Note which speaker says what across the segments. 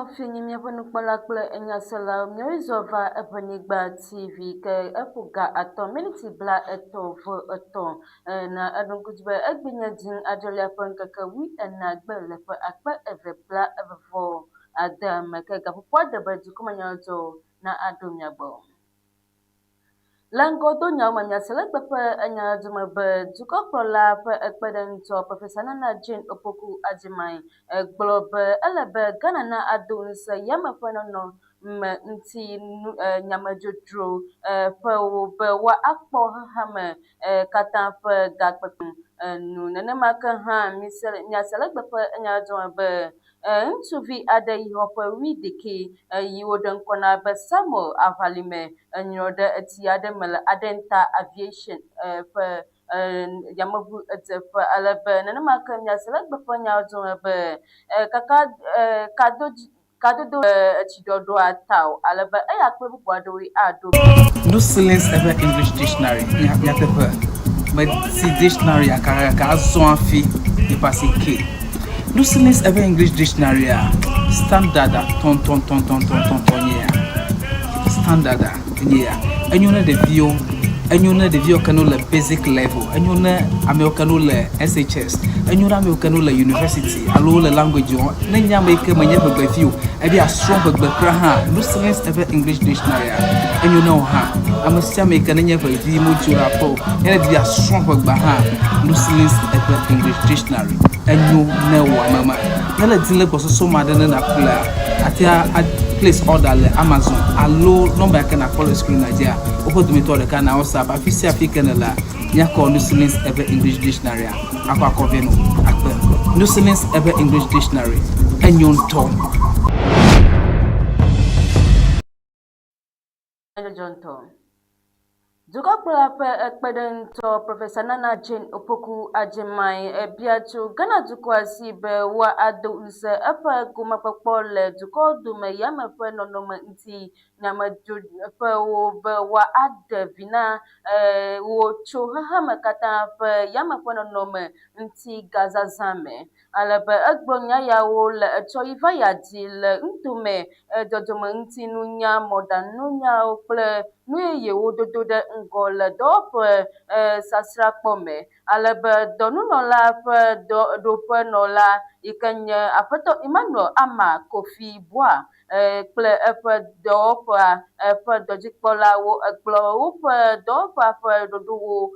Speaker 1: fini miavanukpalakple enyasela miarizova ebenigba TV ke eƒoga atɔ miniti bla etɔ̃ ve etɔ̃ na enugudzibe egbinya dzin adzolia ƒe ŋkeke wi-ene le ƒe akpe eve bla evevɔ ade me ke gaƒoƒoa de be dukɔmenyadzo na aɖo miagbɔ. Le ŋgɔdo nyawo me miase le gbeƒe enyadzome be dukɔkplɔla ƒe ekpeɖeŋutɔ Profesa Nana Jane Opoku Agyemang gblɔ be ele be Ghana na ado ŋusẽ yame ƒe nɔnɔme ŋuti nyamedzodzro ƒewo be woakpɔ xexeame katã ƒe gakpekpe nu. Nenema ke hã miase le gbeƒe enyadzome be ŋutsuvi aɖe yi xɔ ƒe 11 yi woɖe ŋkɔ na be Samuel Aʋalime enyrɔ ɖe etsi aɖe me le Adenta Aviation ƒe yameŋu edzeƒe alebe nenema ke miase le gbeƒe nyadzome be kadodo etsiɖɔɖɔa ta o alebe eya kple bubu aɖewoe aɖo.
Speaker 2: No ceilings ever English dictionary nyateƒe meti dictionary akaka azɔ afi ipasi ke. No ceilings ever English dictionary standard ton standard enyone devio kanu le basic level enyone ameo kanu le SHS enyone ameo kanu le university alo le language o ne nyame ke menye begbefio e bia strong begbekra ha. No ceilings ever English dictionary enyone o ha amesia me ke nye bevi mojura po ene bia strong begba ha. No ceilings ever English dictionary enyone wa mama nele dile bososo madene na kula atia place order le Amazon alo number can follow screen Nigeria opo to me to the can WhatsApp afisi african la nya call No ceilings ever English dictionary akwa koveno akpe No ceilings ever English dictionary enyonto
Speaker 1: Dukɔkplɔla ƒe ekpeɖeŋutɔ Profesa Nana Jane Opoku Agyemang bia tso Ghana dukɔa si be woado ŋusẽ eƒe gomekpɔkpɔ le dukɔ dome yame ƒe nɔnɔme ŋuti nyamedzoƒewo be woaɖe vi na wo tso xexeme katã ƒe yame ƒe nɔnɔme ŋuti gazazã me. Alebe egblɔ nya yawo le etsɔ yi va ya dzi le ŋutome dzɔdzɔme ŋutinunya mɔɖaŋununyawo kple nu yeyewo dodo ɖe ŋgɔ le dɔwɔƒe sasrakpɔ me. Alebe dɔnunɔla ƒe ɖoƒenɔla yi ke nye aƒetɔ Emmanuel Ama Kofi Boa kple eƒe dɔwɔƒea ƒe dɔdzikpɔlawo egblɔ woƒe dɔwɔƒea ƒe ɖoɖowo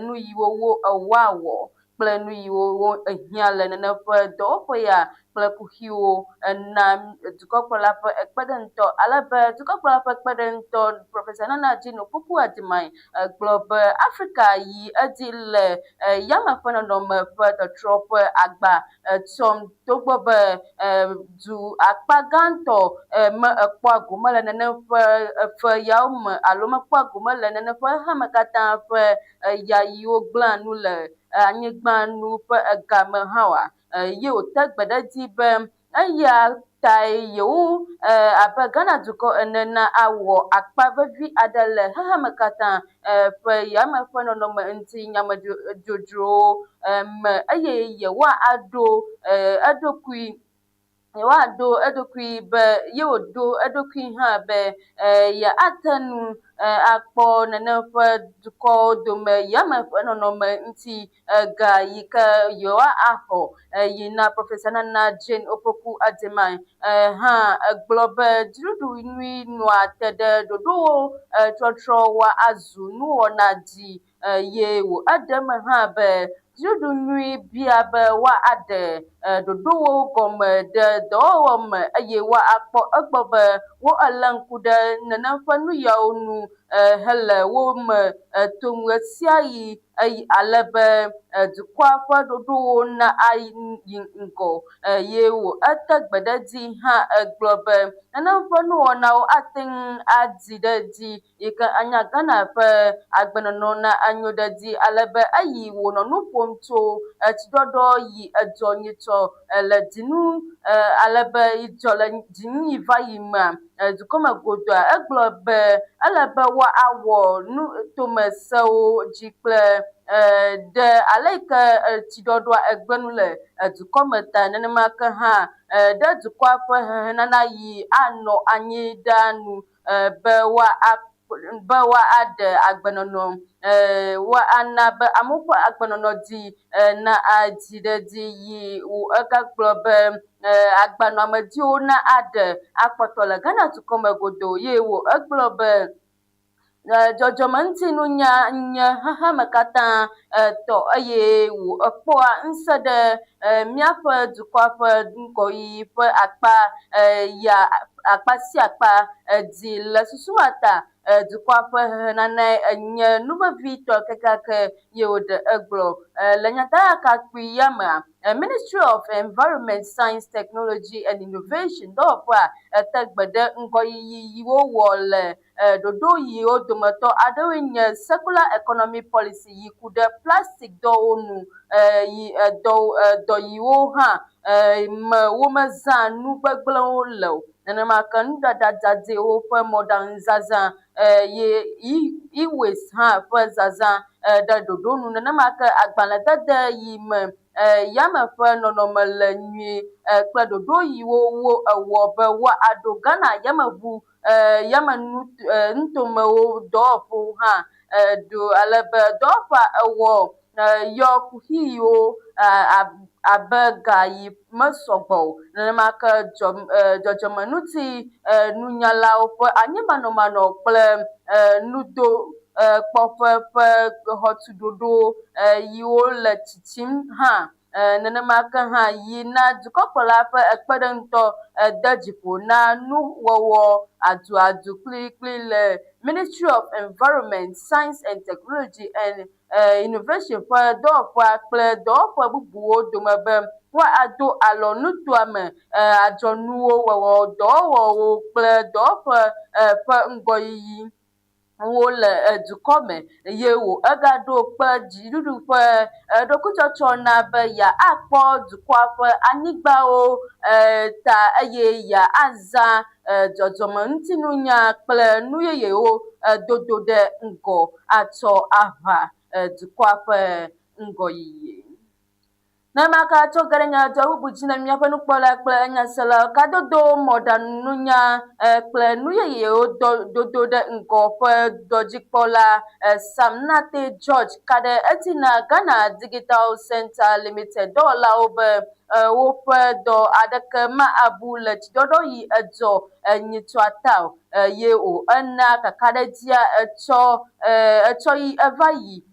Speaker 1: nu yiwo woawɔ kple nu yiwo wohiã le nene ƒe dɔwɔƒe ya kple kuxiwo na dukɔkplɔla ƒe ekpeɖeŋutɔ alebe dukɔkplɔla ƒe ekpeɖeŋutɔ Profesa Nana Jane Opoku Agyemang gblɔ be Afrika yi edzi le yame ƒe nɔnɔme ƒe tɔtrɔ ƒe agba tsɔm togbɔ be du akpa gãtɔ me ekpɔa gome le nene ƒe efe yawo me alo mekpɔa gome le nene ƒe xexeme katã ƒe ya yiwo gblẽa nu le anyigba nu ƒe egame hã oa ye wòte gbe ɖe edzi be eya tae yewo abe Ghana dukɔ ene na awɔ akpa vevi aɖe le xexeme katã ƒe yame ƒe nɔnɔme ŋuti nyamedzodzrowo me eye yewoaɖo eɖokui be yewoɖo eɖokui hã be yeate nu akpɔ nene ƒe dukɔwo dome yame ƒe nɔnɔme ŋuti ga yi ke yewoaxɔ yi na Profesa Nana Jane Opoku Agyemang hã egblɔ be dziɖuɖu nui nɔa te ɖe ɖoɖowo trɔtrɔ woazu nuwɔna dzi ye wo eɖe me hã be dziɖuɖu nui bia be woaɖe ɖoɖowo gɔme ɖe dɔwɔwɔ me eye woakpɔ egbɔ be wolé ŋku ɖe nene ƒe nu yawo nu hele wo me tom ɣe sia ɣi alebe dukɔa ƒe ɖoɖowo na ayi ŋgɔ ye wo ete gbe ɖe edzi hã egblɔ be nene ƒe nuwɔnawo ate ŋu adzi ɖe edzi yi ke anya Ghana ƒe agbenɔnɔ na anyo ɖe edzi alebe eyi wònɔ nu ƒom tso etsiɖɔɖɔ yi edzɔ nyuitɔ so le dinu alebe idzo le dinu yi va yi me dukɔme godo egblɔ be ele be woawɔ nu tomesewo dzi kple ɖe ale yi ke tsiɖɔɖɔa egbenu le dukɔme ta nenema ke hã ɖe dukɔa ƒe henana yi anɔ anyi ɖe nu be woaɖe agbenɔnɔ woana be amewo ƒe agbenɔnɔ dzi na dziɖeɖi yi egagblɔ be agbenɔamediwo na aɖe akpɔtɔ le Ghana dukɔme godo ye wo egblɔ be dzɔdzɔmeŋutinunya nye xexeme katã tɔ eye wo ekpɔa ŋusẽ ɖe míaƒe dukɔa ƒe ŋgɔyiyi ƒe akpa sia akpa dzi le susua ta dukɔa ƒe henanae nye nuvevitɔ kekeake ye woɖe egblɔ le nyateƒekakpui ya mea Ministry of Environment, Science, Technology and Innovation dɔwɔƒea ete gbe ɖe ŋgɔyiyi yiwo wɔ le ɖoɖo yiwo dometɔ aɖewoe nye Circular Economy Policy yi ku ɖe plastic dɔwo nu yi dɔ yiwo hã me womezã nu gbegblẽwo le o. Nenema ke nuɖaɖa dzadzɛwo ƒe mɔɖaŋuzazã e-waste hã ƒe zazã ɖe ɖoɖo nu. Nenema ke agbalẽdede yi me yame ƒe nɔnɔme le nyui kple ɖoɖo yiwo wo ewɔ be woaɖo Ghana yameŋu nutomewo dɔwɔƒewo hã ɖo alebe dɔwɔƒea ewɔ yɔ kuxi yiwo abe ga yi mesɔgbɔ o. Nenema ke dzɔdzɔmeŋuti nunyalawo ƒe anyimanɔmanɔ kple nudokpɔƒe ƒe xɔtuɖoɖo yiwo le tsitsim hã nenema ke hã yi na dukɔkplɔla ƒe ekpeɖeŋutɔ de dziƒo na nuwɔwɔ aduadu kplikpli le Ministry of Environment, Science and Technology and Innovation ƒe dɔwɔƒea kple dɔwɔƒe bubuwo dome be woado alɔ nutoa me adzɔnuwo wɔwɔ dɔwɔwɔwo kple dɔwɔƒe ƒe ŋgɔyiyi wo le dukɔ me ye wo egaɖo kpe dziɖuɖu ƒe ɖokuitsɔtsɔ na be akpɔ dukɔa ƒe anyigbawo ta eye azã dzɔdzɔmeŋutinunya kple nu yeyewo dodo ɖe ŋgɔ atsɔ aʋa dukɔa ƒe ŋgɔyiyi. Nenema ke atsɔ ge ɖe nyadzɔdzɔ bubu dzi ne míaƒe nukpɔla kple enyaselawo kadodo mɔɖaŋununya kple nu yeyewo dodo ɖe ŋgɔ ƒe dɔdzikpɔla Sam Nate George ka ɖe eti na Ghana Digital Center Limited dɔwɔlawo be woƒe dɔ aɖeke mabu le tsiɖɔɖɔ yi edzɔ nyitsɔa ta o ye wo ena kakaɖedzia etsɔ yi eva yi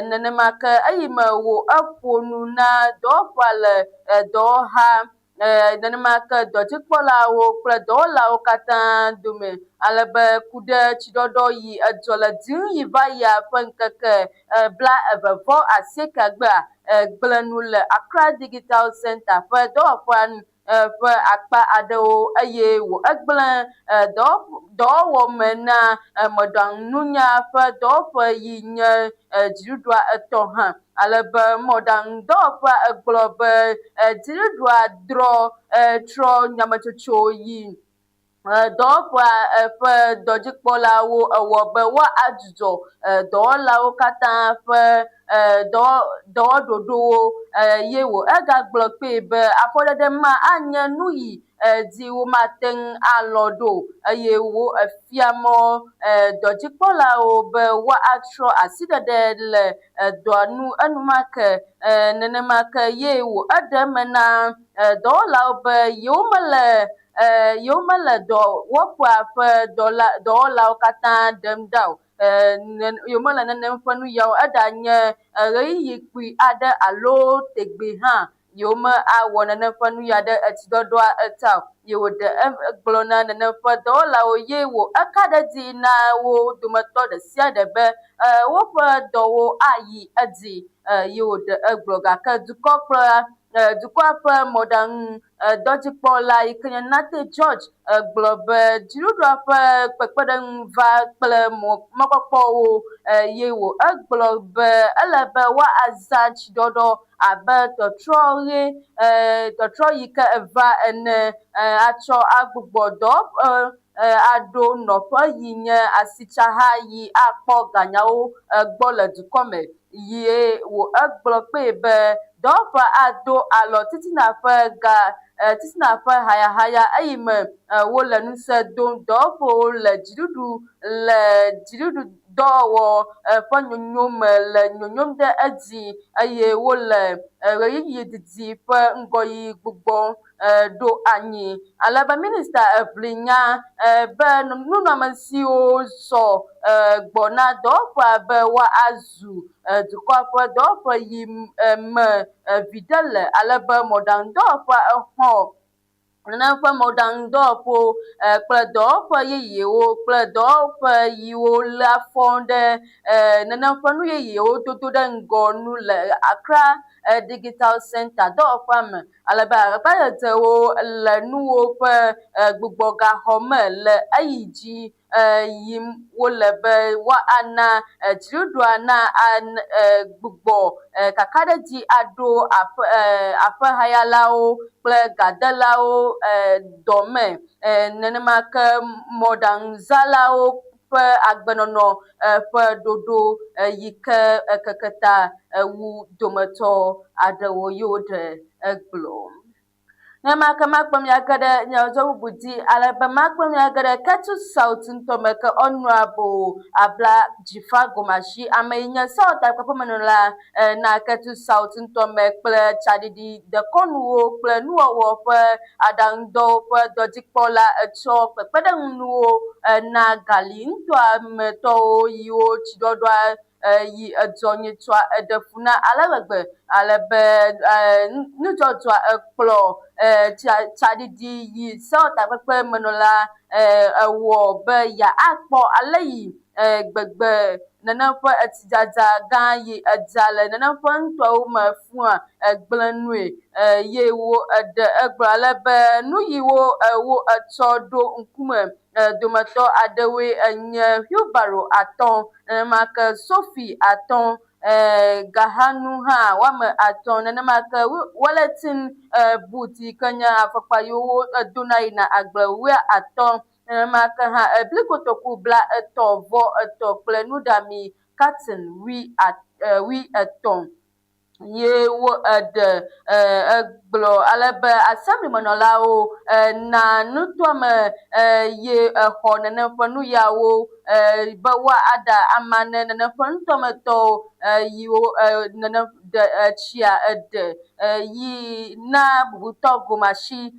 Speaker 1: nenema ke eyime wo eƒo nu na dɔwɔƒea le dɔwɔha nenema ke dɔdzikpɔlawo kple dɔwɔlawo katã dome alebe ku ɖe tsiɖɔɖɔ yi edzɔ le dim yi va yia ƒe ŋkeke 29 gbea gblẽ nu le Accra Digital Center ƒe dɔwɔƒea nu ƒe akpa aɖewo eye wo egblẽ dɔwɔwɔ na mɔɖaŋununya ƒe dɔwɔƒe yi nye dziɖuɖua etɔ̃ hã alebe mɔɖaŋudɔwɔƒea egblɔ be dziɖuɖua trɔ nyametsotso yi dɔwɔƒea ƒe dɔdzikpɔlawo ewɔ be woadzudzɔ dɔwɔlawo katã ƒe dɔwɔɖoɖowo ye wo egagblɔ kpee be afɔɖeɖe ma anye nu yi dzi womate ŋu alɔ ɖo eye wo efia mɔ dɔdzikpɔlawo be woatrɔ asiɖeɖe le dɔa nu enumake nenemake ye wo eɖe eme na dɔwɔlawo be yewo mele dɔwɔƒea ƒe dɔwɔlawo katã ɖem ɖa o yewo mele nenem ƒe nu yawo eɖanye ɣeyiɣi kpui aɖe alo tegbe hã yewo me awɔ nenem ƒe nu ya ɖe tsiɖɔɖɔa eta o ye woɖe egblɔ na nenem ƒe dɔwɔlawo ye wo eka ɖe edzi na wo dometɔ ɖe sia ɖe be woƒe dɔwo ayi edzi ye woɖe egblɔ gake dukɔ kple dukɔa ƒe mɔɖaŋu dɔdzikpɔla yi ke nye Nate George gblɔ be dziɖuɖua ƒe kpekpeɖeŋu va kple mɔkpɔkpɔwo ye wo egblɔ be ele be woaza tsiɖɔɖɔ abe tɔtrɔ yi ke eva ene atsɔ agbugbɔ dɔwɔƒe aɖo nɔƒe yi nye asitsaha yi akpɔ ganyawo gbɔ le dukɔ me ye wo egblɔ kpee be dɔwɔƒe ado alɔ titina ƒe hayahaya eyi me wole ŋusẽ dom dɔwɔƒewo le dziɖuɖu dɔwɔwɔ ƒe nyonyo me le nyonyom ɖe edzi eye wole ɣeyiɣi didi ƒe ŋgɔyiyi gbugbɔ ɖo anyi. Alebe minista eʋli nya be nunɔamesiwo sɔ gbɔna dɔwɔƒea be woazu dukɔa ƒe dɔwɔƒe yi me viɖe le alebe mɔɖaŋudɔwɔƒea exɔ nenem ƒe mɔɖaŋudɔwɔƒewo kple dɔwɔƒe yeyewo kple dɔwɔƒe yiwo lé afɔ ɖe nenem ƒe nu yeyewo dodo ɖe ŋgɔ nu le Accra Digital Center dɔwɔƒea me alebe akpabadewo le nuwo ƒe gbugbɔgaxɔme le eyi dzi yim wole be woana dziɖuɖua na gbugbɔ kakaɖedzi aɖo aƒehayalawo kple gadelawo dɔme nenema ke mɔɖaŋuzalawo ƒe agbenɔnɔ ƒe ɖoɖo yi ke keke ta wu dometɔ aɖewo yewo ɖe egblɔ. Nemake makpɔ miage ɖe nyadzɔ bubu dzi alebe makpɔ miage ɖe Ketu South ŋutɔ me ke Honorable Abla Jifa Gomashi ame yi nye sewɔtakpeƒemenɔla na Ketu South ŋutɔ me kple tsaɖiɖi dekɔnuwo kple nuwɔwɔ ƒe aɖaŋudɔwo ƒe dɔdzikpɔla etsɔ kpekpeɖeŋunuwo na gali ŋutɔa metɔwo yiwo tsiɖɔɖɔa yi edzɔ nyuitsɔa eɖe fu na ale gbegbe alebe nudzɔdzɔa ekplɔ tsaɖiɖi yi sewɔtakpeƒemenɔla ewɔ be akpɔ ale yi gbegbe nenem ƒe etsidzadza gã yi edza le nenem ƒe ŋutɔwo me fua egblẽ nue ye wo eɖe egblɔ alebe nu yiwo wo etsɔ ɖo ŋkume dometɔ aɖewoe enye wheelbarrow 5, nenemake sofi 5, gahanu hã woame 5, nenemake wellington boot yi ke nye afɔkpa yiwo dona yina agble 5, nenemake hã bli kotoku bla 3 kple nuɖami carton 3 ye wo eɖe egblɔ alebe assemblymenɔlawo na nutɔame ye exɔ nenem ƒe nu yawo be woaɖa ama ne nenem ƒe nutɔmetɔwo yiwo nenem tsia eɖe yi na bubutɔ Gomashi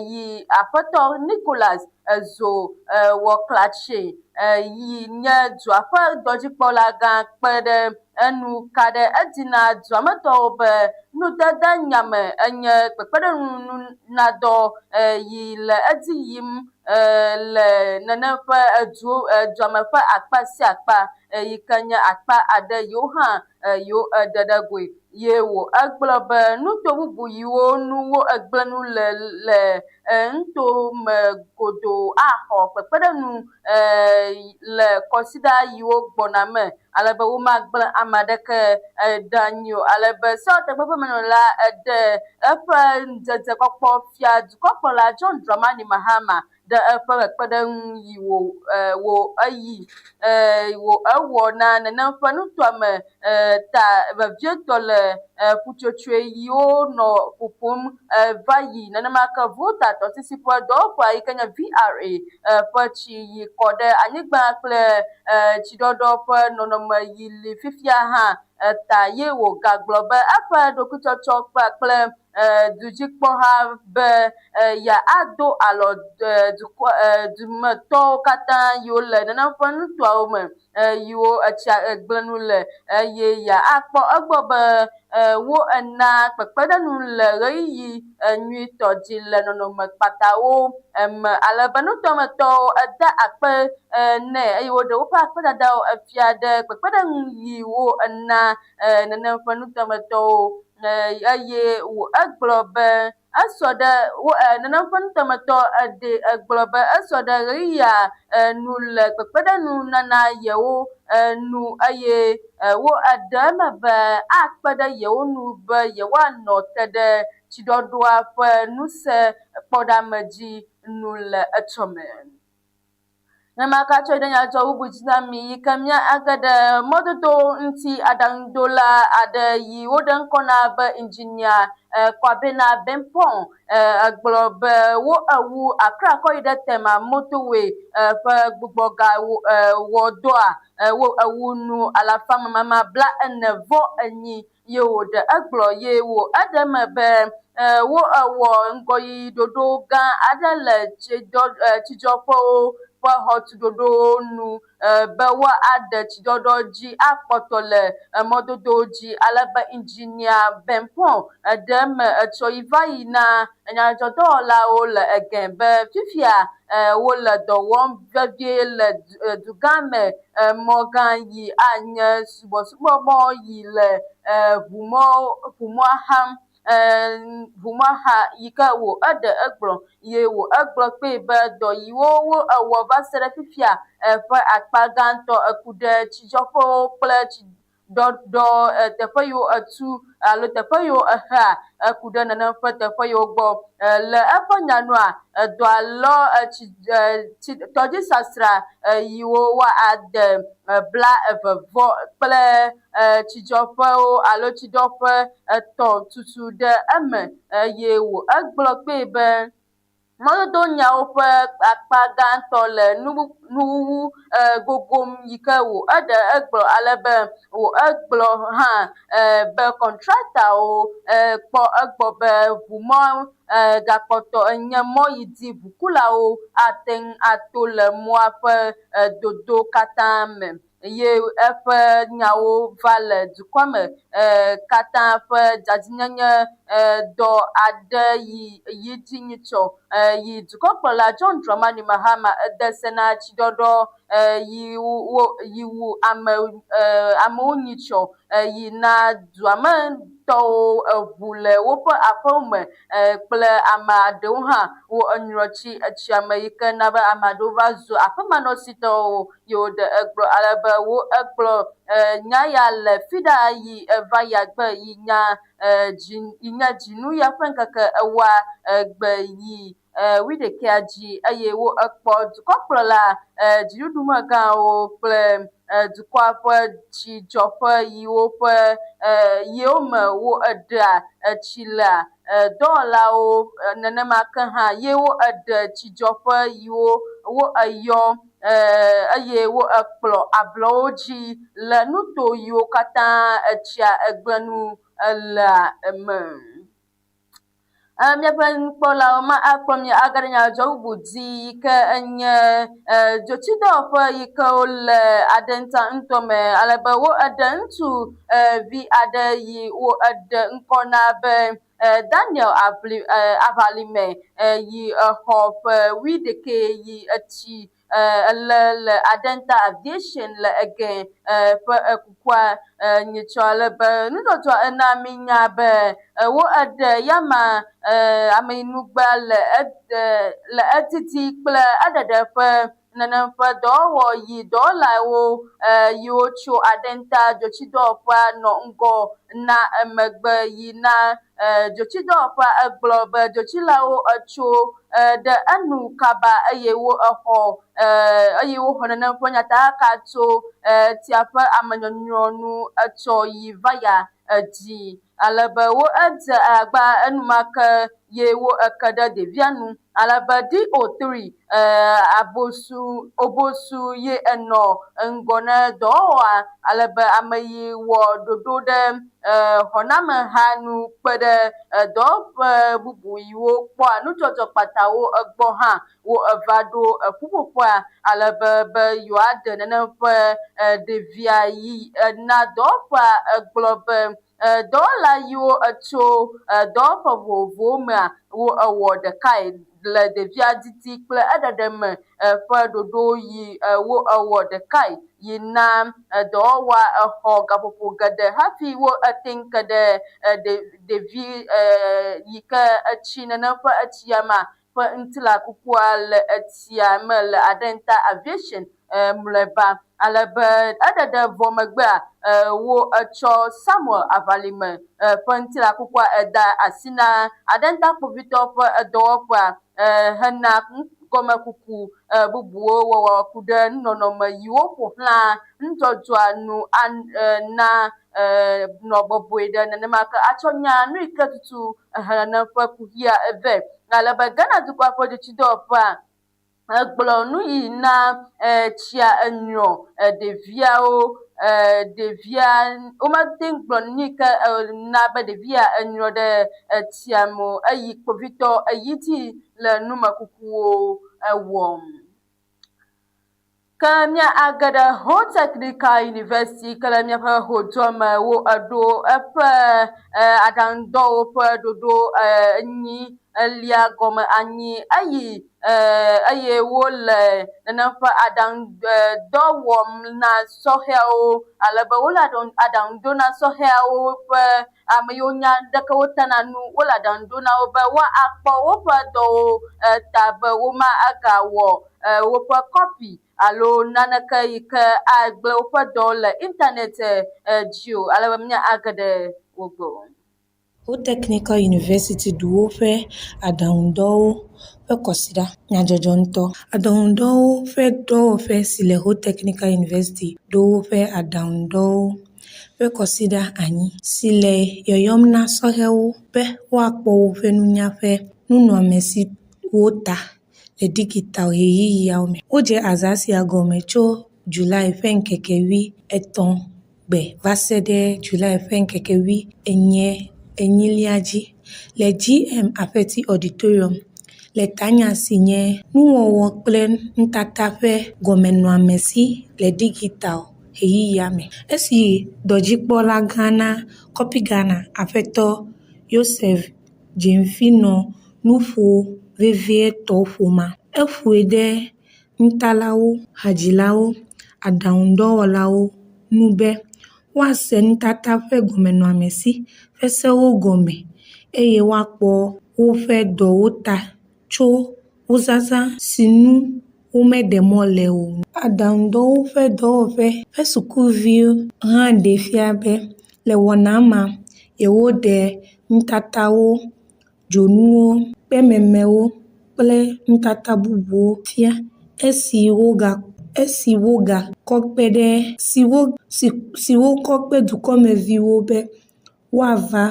Speaker 1: yi aƒetɔ Nicholas ezo wɔklatse yi nye dua ƒe dɔdzikpɔla gã kpe ɖe enu ka ɖe edzi na duametɔwo be nudede nyame enye kpekpeɖeŋunadɔ yi le edzi yim le nenem ƒe duame ƒe akpa sia akpa yi ke nye akpa aɖe yiwo hã yiwo eɖe ɖe goe ye wo egblɔ be nuto bubu yiwo nu wo egblẽ nu le nuto me godoo axɔ kpekpeɖeŋu le kɔsida yiwo gbɔna me alebe womagblẽ ame aɖeke ɖe anyi o alebe sewɔtakpeƒemenɔla eɖe eƒe ŋudzedzekpɔkpɔ fia dukɔkplɔla John Dramani Mahama ɖe eƒe kpekpeɖeŋu yi wo ewɔ na nenem ƒe nutɔame ta vevietɔ le ƒutsotsoe yiwo nɔ ƒoƒom va yi nenemake vota tɔsisi ƒe dɔwɔƒea yi ke nye VRA ƒe tsi yi kɔ ɖe anyigba kple tsiɖɔɖɔ ƒe nɔnɔme yi li fifia hã ta ye wògagblɔ be eƒe ɖokuitsɔtsɔ kpakple dudzikpɔha be ado alɔ dumetɔwo katã yiwo le nenem ƒe nutoawo me yiwo etsia egblẽ nu le eye akpɔ egbɔ be wo ena kpekpeɖeŋu le ɣeyiɣi nyuitɔ dzi le nɔnɔme kpatawo me alebe nutɔmetɔwo ede akpe nɛ eye woɖe woƒe akpedadawo efia ɖe kpekpeɖeŋu yiwo ena nenem ƒe nutɔmetɔwo eye wo egblɔ be esɔ ɖe wo nenem ƒe nutemetɔ eɖe egblɔ be esɔ ɖe ɣeya nu le kpekpeɖeŋu nana yewo nu eye wo eɖe eme be akpe ɖe yewo nu be yewoanɔ te ɖe tsiɖɔɖɔa ƒe ŋusẽ kpɔɖame dzi nu le etsɔme. Nemakatsɔ ɖe nyadzɔ bubu dzi na mi yi ke míage ɖe mɔdodo ŋuti aɖaŋuɖola aɖe yi woɖe ŋkɔ na be injinia Kwabena Bempong egblɔ be wo ewu Accra kɔ yi ɖe Tema motorway ƒe gbugbɔga wɔ dɔa wo ewu nu 448 ye wòɖe egblɔ ye wo eɖe me be wo ewɔ ŋgɔyi ɖoɖo gã aɖe le tsidzɔƒewo ƒe xɔtuɖoɖo nu be woaɖe tsiɖɔɖɔ dzi akpɔtɔ le mɔdodo dzi alebe injinia Bempong eɖe me etsɔ yi va yi na nyadzɔdɔwɔlawo le egɛ be fifia wole dɔ wɔm vevie le dugã me mɔ gã yi anye subɔsubɔmɔ yi le ʋumɔa xam ʋumɔxa yi ke wo eɖe egblɔ ye wo egblɔ kpee be dɔ yiwo wo ewɔ va se ɖe fifia ƒe akpa gãtɔ eku ɖe tsidzɔƒewo kple tsiɖɔɖɔ teƒe yiwo etu alo teƒe yiwo exea eku ɖe nenem ƒe teƒe yiwo gbɔ. Le eƒe nyanua dɔa lɔ tɔdzisasra yiwo woade bla-eve-vɔ kple tsidzɔƒewo alo tsiɖɔƒe etɔ̃ tutu ɖe eme eye wo egblɔ kpee be mɔdodo nyawo ƒe akpa gãtɔ le nuwuwu gogom yi ke wo eɖe egblɔ alebe wo egblɔ hã be kɔntraktawo kpɔ egbɔ be ʋumɔ gakpɔtɔ enye mɔ yi dzi ʋukulawo ate ŋu ato le mɔa ƒe dodo katã me ye eƒe nyawo va le dukɔ me katã ƒe dzadzinyenye dɔ aɖe yi dzi nyuitsɔ yi dukɔkplɔla John Dramani Mahama ede se na tsiɖɔɖɔ yi wu amewo nyuitsɔ yi na dua me tɔwo eʋu le woƒe aƒewo me kple ame aɖewo hã wo eŋlɔtsi etsia me yi ke na be ame aɖewo va zu aƒemanɔsitɔwo ye woɖe egblɔ alebe wo egblɔ nya ya le fiɖa yi eva yi agbe yi nye dzinu ya ƒe ŋkeke ewoa gbe yi 11 dzi eye wo ekpɔ dukɔkplɔla dziɖuɖumegãwo kple dukɔa ƒe tsidzɔƒe yiwo me wo eɖea etsi lea dɔwɔlawo nenemake hã ye wo eɖe tsidzɔƒe yiwo wo eyɔ eye wo ekplɔ ablɔwo dzi le nuto yiwo katã etsia egble nu elea eme. Míaƒe nukpɔlawo ma akplɔ mi age ɖe nyadzɔ bubu dzi yi ke enye dzotsidɔwɔƒe yi ke wole aɖenta ŋutɔ me alebe wo eɖe ŋutsu vi aɖe yi wo eɖe ŋkɔ na be Daniel Aʋalime yi exɔ ƒe 11 yi etsi le Adenta Aviation le egɛ ƒe ekukua nyuitsɔ alebe nudzɔdzɔ ena minya be wo eɖe yama ameyinugba le edidi kple eɖeɖe ƒe nenem ƒe dɔwɔwɔ yi dɔwɔlawo yiwo tso Adenta dzotsidɔwɔƒea nɔ ŋgɔ na emegbe yi na dzotsidɔwɔƒea egblɔ be dzotsilawo etso ɖe enu kaba eye wo xɔ nenem ƒe nyateƒeka tso tia ƒe amenyɔnyɔ etsɔ yi va ya dzi alebe wo edze agba enumake ye wo eke ɖe ɖevia nu alebe DO3 obosu ye enɔ ŋgɔ ne dɔwɔwɔa alebe ame yi wɔ ɖoɖo ɖe xɔnameha nu kpe ɖe dɔwɔƒe bubu yiwo kpɔa nudzɔdzɔ kpatawo egbɔ hã wo eva ɖo ƒuƒoƒea alebe be yewoaɖe nenem ƒe ɖevia yi na dɔwɔƒea egblɔ be dɔwɔla yiwo etso dɔwɔƒe vovovowo mea wo ewɔ ɖekae le ɖevia didi kple eɖeɖe me ƒe ɖoɖo yi wo ewɔ ɖekae yi na dɔwɔwa exɔ gaƒoƒo geɖe hafi wo ete ŋu ke ɖe ɖevi yi ke etsi nenem ƒe etsia ma ƒe ŋutilã kukua le etsia me le Adenta Aviation mlɔeba alebe eɖeɖe vɔ megbea wo etsɔ Samuel Avalime ƒe ŋutilã kukua eda asi na Adenta kpovitɔwo ƒe edɔwɔƒea hena gɔmekuku bubuwo wɔwɔ ku ɖe nunɔnɔme yiwo ƒoxlã nudzɔdzɔa nu na nɔ bɔbɔe ɖe nenema ke atsɔ nya nu yi ke tutu nenem ƒe kuhia eve alebe Ghana dukɔa ƒe dzotsidɔwɔƒea egblɔ nu yi na tsia enyrɔ ɖeviawo ɖevia womete ŋu gblɔ nu yi ke na be ɖevia enyrɔ ɖe tsia me eyi kpovitɔ eyi dzi le numekukuwo wɔm. Ke míage ɖe Ho Technical University ke le míaƒe hodzoame wo eɖo eƒe aɖaŋudɔwo ƒe ɖoɖo enyi elia gɔme anyi eye wole nenem ƒe aɖaŋudɔ wɔm na sɔhɛawo alebe wole aɖaŋu do na sɔhɛawo ƒe ame yiwo nya ɖeke wotena nu wole aɖaŋu do na wo be woakpɔ woƒe dɔwo ta be womagawɔ woƒe kɔpi alo naneke yi ke agble woƒe dɔwo le internet dzi o alebe míage ɖe wo gbɔ.
Speaker 3: Ho Technical University ɖu woƒe aɖaŋudɔwo ƒe kɔsiɖa nyadzɔdzɔ ŋutɔ. Aɖaŋudɔwo ƒe dɔwɔƒe si le Ho Technical University ɖo woƒe aɖaŋudɔwo ƒe kɔsiɖa anyi si le yɔyɔm na sɔhɛwo be woakpɔ woƒe nunya ƒe nunɔamesiwo ta le digital ɣeyiɣiawo me. Wodze aza sia gɔme tso July ƒe ŋkeke 13 va se ɖe July ƒe ŋkeke 8 dzi le GM Apeti Auditorium le Tanya si nye nuwɔwɔ kple nutata ƒe gɔmenɔamesi le digital ɣeyiɣia me. Esi dɔdzikpɔla gã na Copy Ghana Aƒetɔ Joseph Jemfi nɔ nu ƒo vevie tɔƒoma, eƒoe ɖe nutalawo, hadzilawo, aɖaŋudɔwɔlawo nu be woase nutata ƒe gɔmenɔamesi ƒe sewo gɔme eye woakpɔ woƒe dɔwo ta tso wozazã si nu womeɖe mɔ le o. Aɖaŋudɔwo ƒe dɔwɔƒe ƒe sukuviwo hã ɖe fia be le wɔna ma yewoɖe nutatawo, dzonuwo, kpememewo kple nutata bubuwo fia siwo kɔ kpe dukɔmeviwo be woava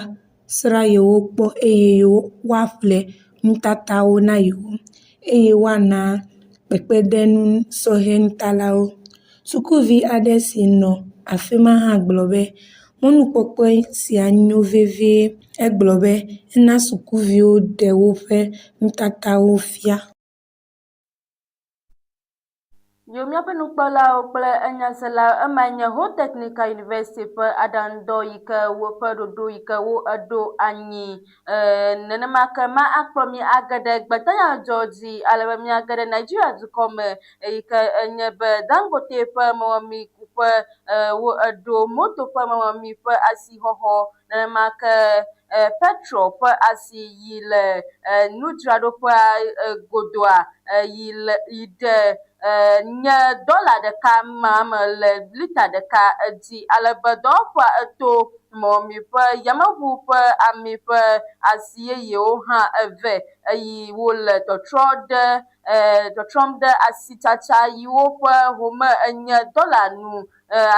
Speaker 3: sra yewo kpɔ eye woaƒle nutatawo na yewo eye woana kpekpeɖeŋu sɔhɛ nutalawo. Sukuvi aɖe si nɔ afi ma hã gblɔ be mɔnukpɔkpɔ sia nyo vevie. Egblɔ be ena sukuviwo ɖe woƒe nutatawo fia.
Speaker 1: Yo míaƒe nukpɔlawo kple enyaselawo emae nye Ho Technical University ƒe aɖaŋudɔ yi ke woƒe ɖoɖo yi ke wo eɖo anyi nenema ke ma akplɔ mi age ɖe gbetanyadzɔ dzi alebe míage ɖe Nigeria dukɔ me yi ke enye be Dangote ƒe mɔmemikuƒe wo eɖo moto ƒe mɔmemi ƒe asixɔxɔ nenema ke petrol ƒe asi yi le nudzraɖoƒea godoa yi ɖe nye $1 me le lita ɖeka dzi alebe dɔwɔƒea eto mɔmemi ƒe yameŋu ƒe ami ƒe asi yeyewo hã eve eye wole tɔtrɔm ɖe asitsatsa yiwo ƒe home enye $,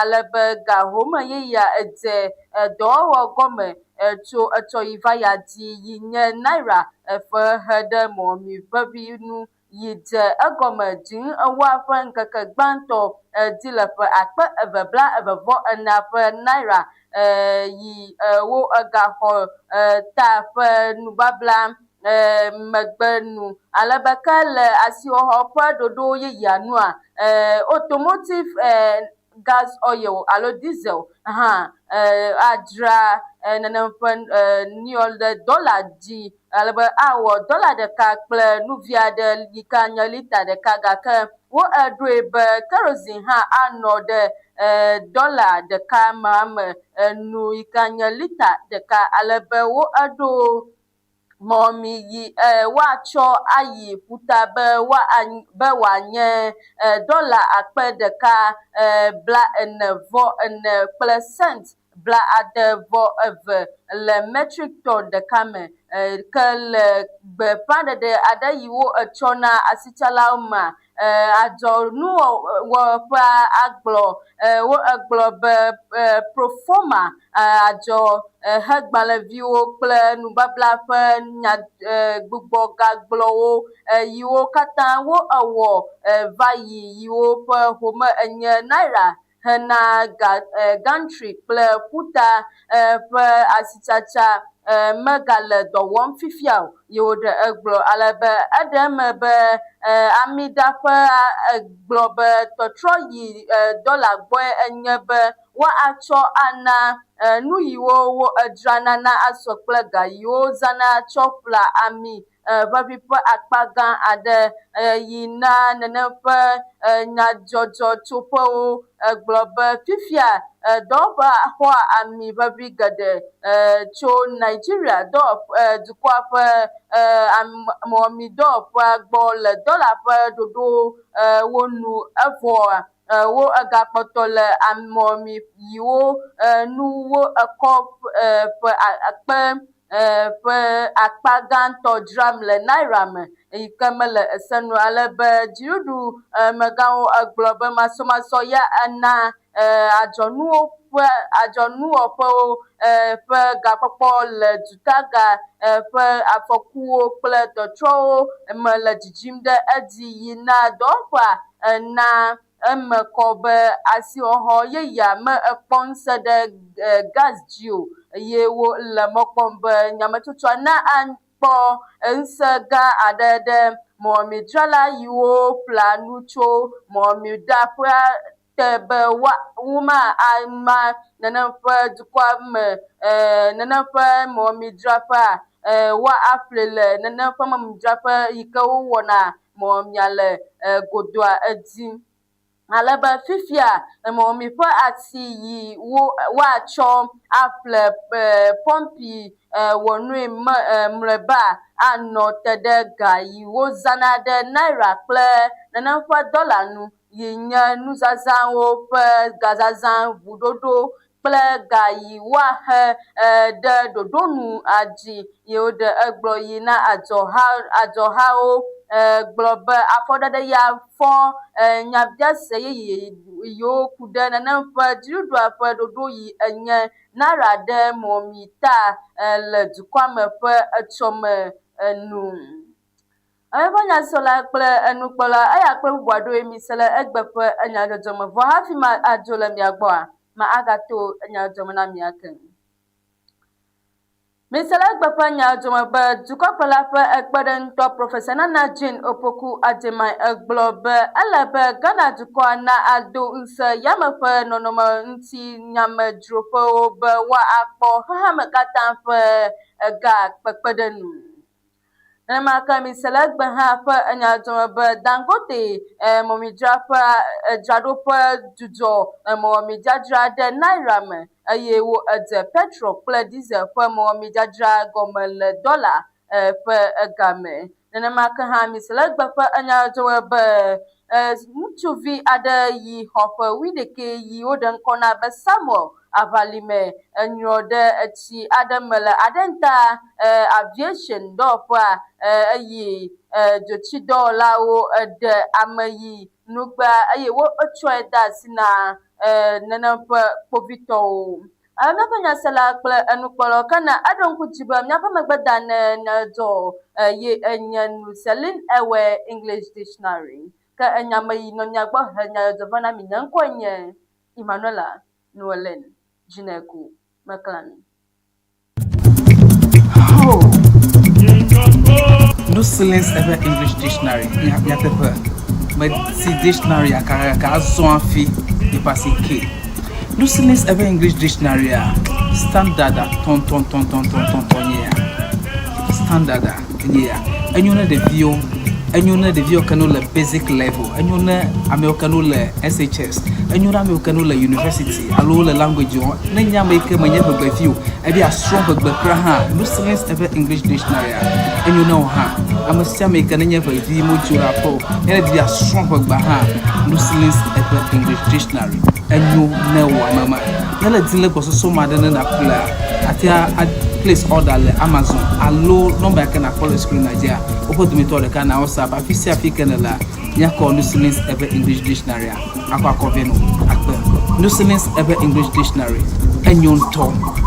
Speaker 1: alebe ga home yeyea edze dɔwɔwɔ gɔme tso etsɔ yi va ya di yi nye naira ƒe he ɖe mɔmemi ʋeʋĩ nu yi dze egɔme dziŋ ewoa ƒe ŋkeke gbãtɔ di le ƒe 2,224 ƒe naira yi wo egaxɔ ta ƒe nubabla megbe nu alebe ke le asixɔxɔ ƒe ɖoɖo yeyea nua automotive gas oil alo diesel adra nanampan niol de dollar di alba awo dollar de ka kple nuvia de yikanya lita de ka ga wo adwe be kerosene ano de dollar de ka mam nu yikanya lita de ka alba wo ado Mommy yi wa cho ayi puta be wa nye dollar akpe de ka bla en vo en percent bla ade vo eve le metric ton de kame ke le be pande de ada yiwo chona asichala ma ajo nu wo pa aglo wo aglo be proforma ajo hegbale viwo kple nubabla ƒe nya gbogbo gagblowo yiwo katã wo ewɔ va yi yiwo ƒe home enye naira hena gantry kple ƒuta ƒe asitsatsa megale dɔ wɔm fifia o yewo ɖe egblɔ alebe eɖe me be amiɖaƒe gblɔ be tɔtrɔ yi dollar gbɔe enye be woatsɔ ana nu yiwo wo edzrana na asɔ kple ga yiwo zana tsɔ ƒla ami ʋeʋĩ ƒe akpa gã aɖe yina nene ƒe nyadzɔdzɔtsoƒewo egblɔ be fifia dɔwɔƒe xɔ ami ʋeʋĩ geɖe tso Nigeria dukɔa ƒe mɔmidɔwɔƒea gbɔ le dollar ƒe ɖoɖo wo nu evɔa wo egakpɔtɔ le mɔmi yiwo nuwo ekɔ ƒe akpe ƒe akpa gãtɔ dzram le naira me yi ke mele esenu alebe dziɖuɖu megãwo egblɔ be masɔmasɔ ya ena adzɔnuwɔƒewo ƒe gakpɔkpɔ le dutaga ƒe afɔkuwo kple tɔtrɔwo me le dzidzim ɖe edzi yina dɔwɔƒea na eme kɔ be asixɔxɔ yeyea me ekpɔ ŋusẽ ɖe gas dzi o eye wo le mɔ kpɔm be nyametsotsɔa na akpɔ ŋusẽ gã aɖe ɖe mɔmemidzrala yiwo ƒlea nu tso mɔmemiɖaƒea te be woma ama nene ƒe dukɔa me nene ƒe mɔmemidzraƒea woaƒle le nene ƒe mɔmemidzraƒe yi ke wowɔna mɔmemia le godoa edzi. Alebe fifia mɔmemi ƒe asi yi woatsɔ aƒle pɔmpi wɔnui mlɔeba anɔ te ɖe ga yi wozana ɖe naira kple nene ƒe dollar nu yi nye nuzazãwo ƒe gazazã ʋuɖoɖo kple ga yi woahe ɖe ɖoɖonu adzi yewo ɖe egblɔ yi na adzɔhawo gblɔ be afɔɖeɖe ya fɔ nyabiase yeye yiwo ku ɖe nene ƒe dziɖuɖua ƒe ɖoɖo yi enye naira ɖe mɔmita le dukɔa me ƒe etsɔme enu. Ame ƒe nyasɔla kple enukpɔla eya kple bubu aɖewoe mi se le egbe ƒe enyadzɔdzɔme vɔ hafi ma adzo le mia gbɔa ma agato enyadzɔdzɔme na mia ke. Mise le egbe ƒe nyadzɔdzɔme be dukɔkplɔla ƒe ekpeɖeŋutɔ Professor Nana Jane Opoku Agyemang egblɔ be ele be Ghana dukɔa na ado ŋusẽ yame ƒe nɔnɔme ŋuti nyamedzroƒewo be woakpɔ xexeme katã ƒe ega kpekpeɖeŋu. Nenema ke mise le egbe hã ƒe enyadzɔdzɔme be Dangote mɔmemidzraƒe dzraɖoƒe dzudzɔ mɔmemidzadzra ɖe naira me eye wo edze petrol kple diesel ƒe mɔmemidzadzra gɔme le dollar ƒe egame. Nenema ke hã mise le egbe ƒe enyadzɔdzɔme be ŋutsuvi aɖe yi xɔ ƒe 11 yi woɖe ŋkɔ na be Samuel Aʋalime enyrɔ ɖe etsi aɖe me le Adenta aviation dɔwɔƒea eye dzotsidɔwɔlawo eɖe ame yi nugbea eye wotsɔe de asi na nene ƒe kpovitɔwo. Míaƒe nyasela kple enukpɔlawo ke na eɖo ŋku dzi be míaƒe megbedane nedzɔ ye enye nu Celine Ewe English Dictionary ke enyame yi nɔ mia gbɔ he nyadzɔdzɔ va na mi nye ŋkɔe nye Emmanuela Noelen Dzineku Meklan.
Speaker 2: No Celine's Ewe English Dictionary. Yatepe. Mais si dictionary akara ka zo afi epasi K. Lucilis ever English dictionary standard ton standard and you know the view. And you know the view canola basic level, and you know Americanola SHS, and you know Americanola University, Alola language, then you make a maneuver by few, and be a strong background, Lucilis ever English dictionary, and you know her. I must make an never the Mujura Po, and be a strong background, Lucilis ever English dictionary, and you know Mama. Yella Dilla was so mad than a player. I place order le Amazon allo number can follow screen Nigeria opo to me to the can WhatsApp afisi african la nya call Lucilis ever English dictionary akwa koveno akpe Lucilis ever English dictionary enyon to